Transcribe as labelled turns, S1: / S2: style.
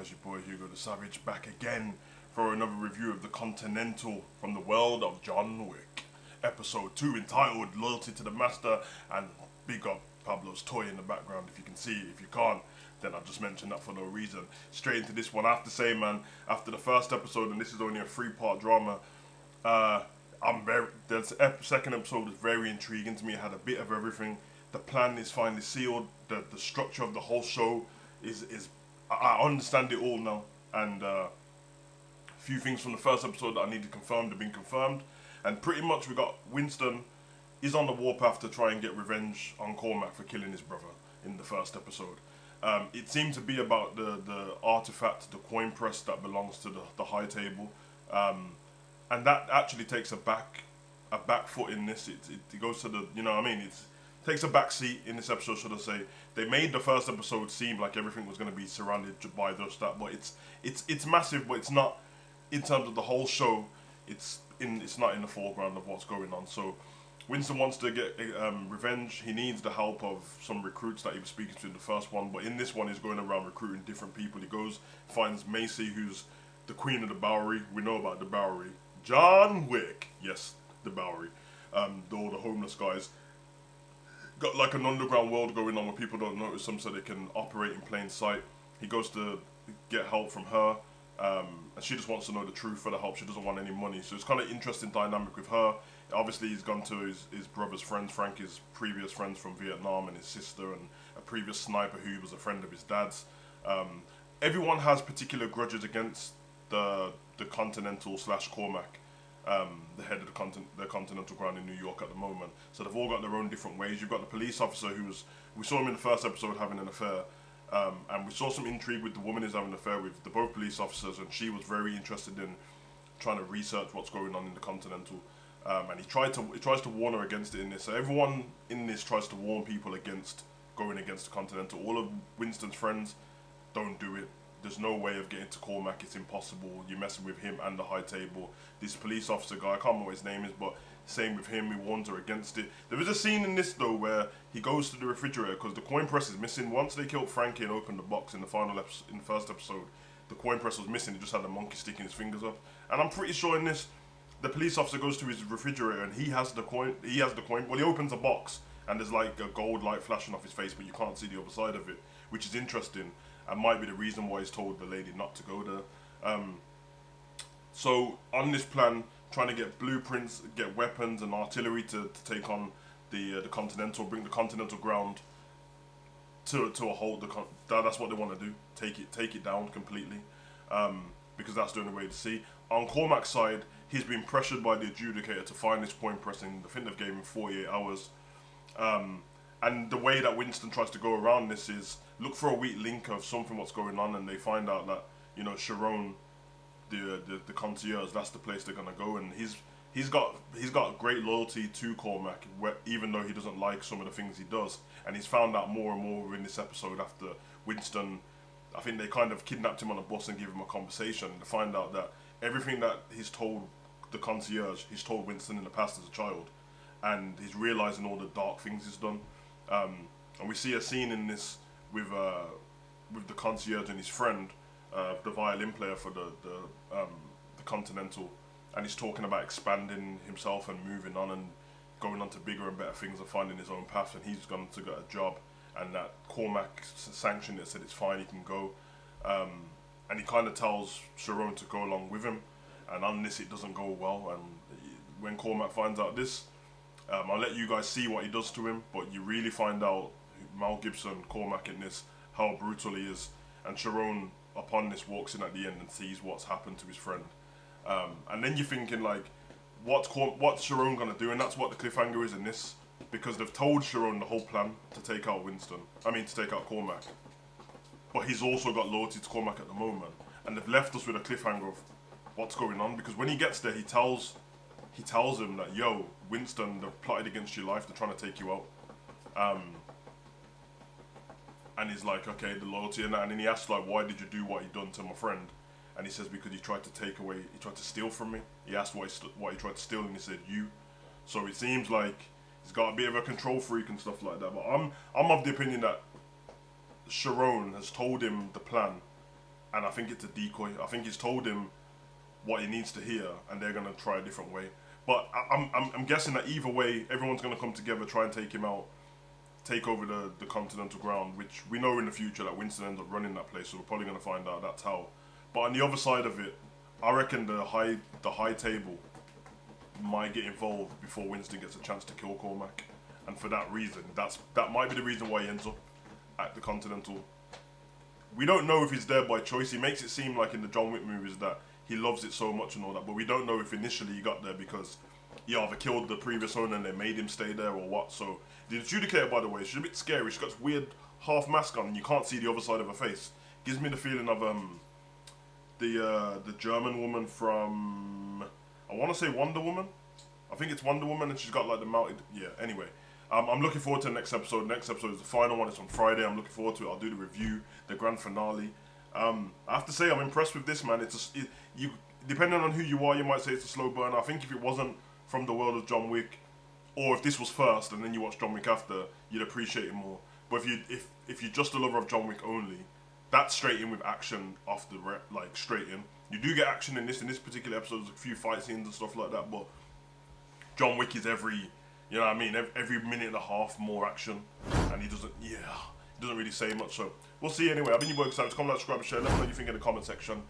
S1: guys, your boy Hugo the Savage back again for another review of the Continental from the world of John Wick. Episode 2 entitled Loyalty to the Master, and big up Pablo's toy in the background if you can see it. If you can't, then I'll just mention that for no reason. Straight into this one, I have to say, man, after the first episode, and this is only a 3-part drama, the second episode was very intriguing to me. It had a bit of everything. The plan is finally sealed. The structure of the whole show is I understand it all now, and a few things from the first episode that I needed confirmed have been confirmed, and pretty much we got Winston is on the warpath to try and get revenge on Cormac for killing his brother in the first episode. It seemed to be about the artifact, the coin press that belongs to the high table, and that actually takes a back foot in this. It goes to the, you know what I mean, it takes a back seat in this episode, should I say. They made the first episode seem like everything was going to be surrounded by just that, but it's massive, but it's not in terms of the whole show. It's not in the foreground of what's going on. So Winston wants to get revenge. He needs the help of some recruits that he was speaking to in the first one, but in this one he's going around recruiting different people. He goes, finds Macy, who's the queen of the Bowery. We know about the Bowery. John Wick, yes, the Bowery. All the homeless guys. Got like an underground world going on where people don't notice them, so they can operate in plain sight. He goes to get help from her, and she just wants to know the truth for the help. She doesn't want any money, so it's kind of interesting dynamic with her. Obviously, he's gone to his brother's friends, Frankie's previous friends from Vietnam, and his sister, and a previous sniper who was a friend of his dad's. Everyone has particular grudges against the Continental / Cormac. The head of the Continental ground in New York at the moment. So they've all got their own different ways. You've got the police officer we saw him in the first episode having an affair, and we saw some intrigue with the woman he's having an affair with, the both police officers, and she was very interested in trying to research what's going on in the Continental, and he tries to warn her against it in this. So everyone in this tries to warn people against going against the Continental. All of Winston's friends don't do it. There's no way of getting to Cormac, it's impossible. You're messing with him and the high table. This police officer guy, I can't remember what his name is, but same with him, he warns her against it. There was a scene in this though where he goes to the refrigerator because the coin press is missing. Once they killed Frankie and opened the box in the first episode, the coin press was missing. He just had the monkey sticking his fingers up. And I'm pretty sure in this, the police officer goes to his refrigerator and he has the coin. Well, he opens a box and there's like a gold light flashing off his face, but you can't see the other side of it, which is interesting. And might be the reason why he's told the lady not to go there. So on this plan, trying to get blueprints, get weapons and artillery to take on the Continental, bring the Continental ground to a halt. That's what they want to do. Take it down completely, because that's the only way to see. On Cormac's side, he's been pressured by the adjudicator to find this coin pressing. I think they've gave him 48 hours. And the way that Winston tries to go around this is look for a weak link of something what's going on, and they find out that, you know, Sharon, the concierge, that's the place they're gonna go, and he's got great loyalty to Cormac, even though he doesn't like some of the things he does, and he's found out more and more in this episode after Winston. I think they kind of kidnapped him on a bus and gave him a conversation to find out that everything that he's told the concierge, he's told Winston in the past as a child, and he's realizing all the dark things he's done. And we see a scene in this with the concierge and his friend, the violin player for the Continental, and he's talking about expanding himself and moving on and going on to bigger and better things and finding his own path. And he's gone to get a job, and that Cormac sanctioned it, said it's fine, he can go. And he kind of tells Sharon to go along with him, and on this it doesn't go well. And when Cormac finds out this, I'll let you guys see what he does to him, but you really find out Mel Gibson, Cormac in this, how brutal he is. And Sharon, upon this, walks in at the end and sees what's happened to his friend. And then you're thinking, like, what's Sharon gonna do? And that's what the cliffhanger is in this, because they've told Sharon the whole plan to take out to take out Cormac. But he's also got loyalty to Cormac at the moment, and they've left us with a cliffhanger of what's going on, because when he gets there, he tells him that, yo, Winston, they've plotted against your life, they're trying to take you out. And he's like, okay, the loyalty and that. And then he asks, like, why did you do what he done to my friend? And he says, because he tried to steal from me. He asked what he tried to steal, and he said, you. So it seems like he's got a bit of a control freak and stuff like that. But I'm of the opinion that Sharon has told him the plan, and I think it's a decoy. I think he's told him what he needs to hear, and they're gonna try a different way. But I'm guessing that either way, everyone's gonna come together, try and take him out, take over the Continental ground, which we know in the future that Winston ends up running that place, so we're probably gonna find out that's how. But on the other side of it, I reckon the high table might get involved before Winston gets a chance to kill Cormac, and for that reason, that might be the reason why he ends up at the Continental. We don't know if he's there by choice. He makes it seem like in the John Wick movies that he loves it so much and all that, but we don't know if initially he got there because he either killed the previous owner and they made him stay there or what. So the adjudicator, by the way, she's a bit scary. She's got this weird half mask on and you can't see the other side of her face. Gives me the feeling of the German woman from, I want to say Wonder Woman. I think it's Wonder Woman, and she's got like the mounted. Yeah. Anyway, I'm looking forward to the next episode. Next episode is the final one. It's on Friday. I'm looking forward to it. I'll do the review, the grand finale. I have to say I'm impressed with this, man. You depending on who you are, you might say it's a slow burn. I think if it wasn't from the world of John Wick, or if this was first and then you watch John Wick after, you'd appreciate it more. But if you're just a lover of John Wick only, that's straight in with action off the rep, like straight in. You do get action in this particular episode. There's a few fight scenes and stuff like that, but John Wick is every minute and a half more action, and he doesn't really say much. So we'll see anyway. I've been your boy, Sam. Comment, like, subscribe, and share. Let me know what you think in the comment section.